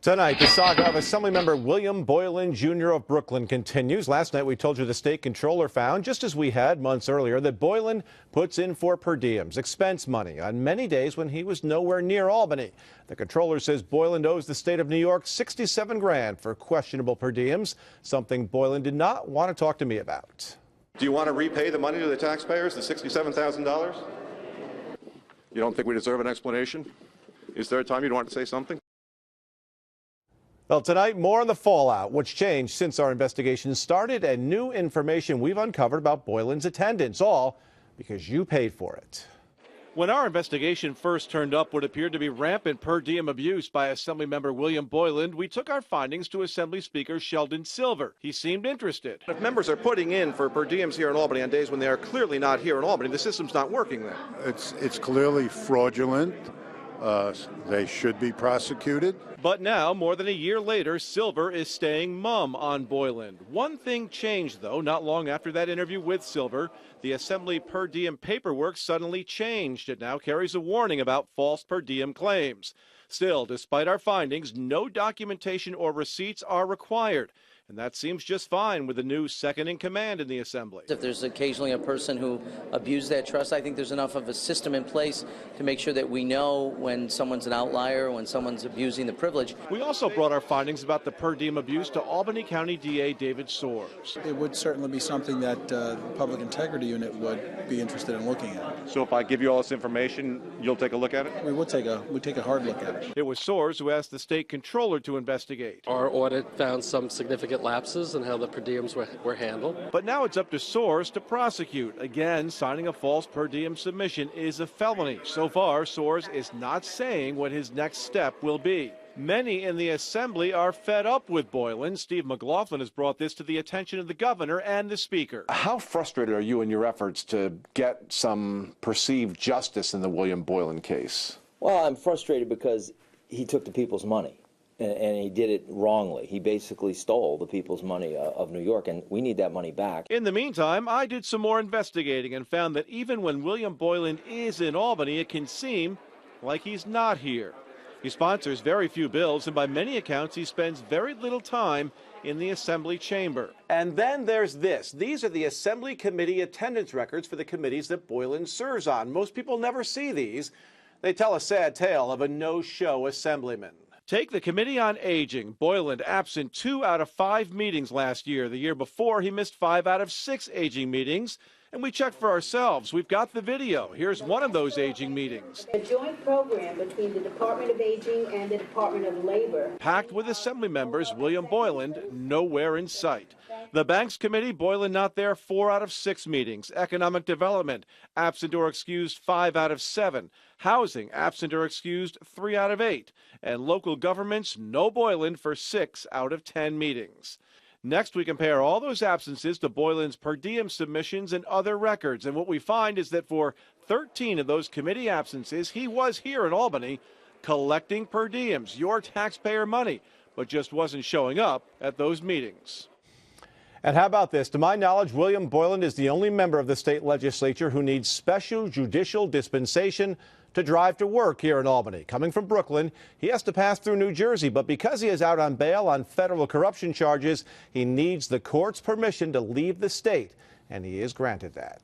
Tonight, the saga of Assemblymember William Boyland Jr. of Brooklyn continues. Last night, we told you the state controller found, just as we had months earlier, that Boyland puts in for per diems, expense money, on many days when he was nowhere near Albany. The controller says Boyland owes the state of New York $67 grand for questionable per diems, something Boyland did not want to talk to me about. Do you want to repay the money to the taxpayers, the $67,000? You don't think we deserve an explanation? Is there a time you'd want to say something? Well, tonight, more on the fallout, what's changed since our investigation started, and new information we've uncovered about Boyland's attendance, all because you paid for it. When our investigation first turned up what appeared to be rampant per diem abuse by Assemblymember William Boyland, we took our findings to Assembly Speaker Sheldon Silver. He seemed interested. If members are putting in for per diems here in Albany on days when they are clearly not here in Albany, the system's not working then. It's clearly fraudulent. They should be prosecuted. But now, more than a year later, Silver is staying mum on Boyland. One thing changed, though, not long after that interview with Silver. The Assembly per diem paperwork suddenly changed. It now carries a warning about false per diem claims. Still, despite our findings, no documentation or receipts are required. And that seems just fine with the new second in command in the Assembly. If there's occasionally a person who abused that trust, I think there's enough of a system in place to make sure that we know when someone's an outlier, when someone's abusing the privilege. We also brought our findings about the per diem abuse to Albany County DA David Soares. It would certainly be something that the Public Integrity Unit would be interested in looking at. So if I give you all this information, you'll take a look at it? We would take a hard look at it. It was Soares who asked the state controller to investigate. Our audit found some significant lapses in how the per diems were handled. But now it's up to Soares to prosecute. Again, signing a false per diem submission is a felony. So far, Soares is not saying what his next step will be. Many in the Assembly are fed up with Boyland. Steve McLaughlin has brought this to the attention of the governor and the speaker. How frustrated are you in your efforts to get some perceived justice in the William Boyland case? Well, I'm frustrated because he took the people's money. And he did it wrongly. He basically stole the people's money of New York, and we need that money back. In the meantime, I did some more investigating and found that even when William Boyland is in Albany, it can seem like he's not here. He sponsors very few bills, and by many accounts, he spends very little time in the Assembly chamber. And then there's this. These are the Assembly committee attendance records for the committees that Boyland serves on. Most people never see these. They tell a sad tale of a no-show assemblyman. Take the Committee on Aging. Boyland absent 2 out of 5 meetings last year. The year before, he missed 5 out of 6 aging meetings. And we checked for ourselves. We've got the video. Here's one of those aging meetings. A joint program between the Department of Aging and the Department of Labor. Packed with Assembly members, William Boyland nowhere in sight. The Banks Committee, Boyland not there 4 out of 6 meetings. Economic Development, absent or excused 5 out of 7. Housing, absent or excused 3 out of 8. And local governments, no Boyland for 6 out of 10 meetings. Next, we compare all those absences to Boyland's per diem submissions and other records. And what we find is that for 13 of those committee absences, he was here in Albany collecting per diems, your taxpayer money, but just wasn't showing up at those meetings. And how about this? To my knowledge, William Boyland is the only member of the state legislature who needs special judicial dispensation to drive to work here in Albany. Coming from Brooklyn, he has to pass through New Jersey, but because he is out on bail on federal corruption charges, he needs the court's permission to leave the state, and he is granted that.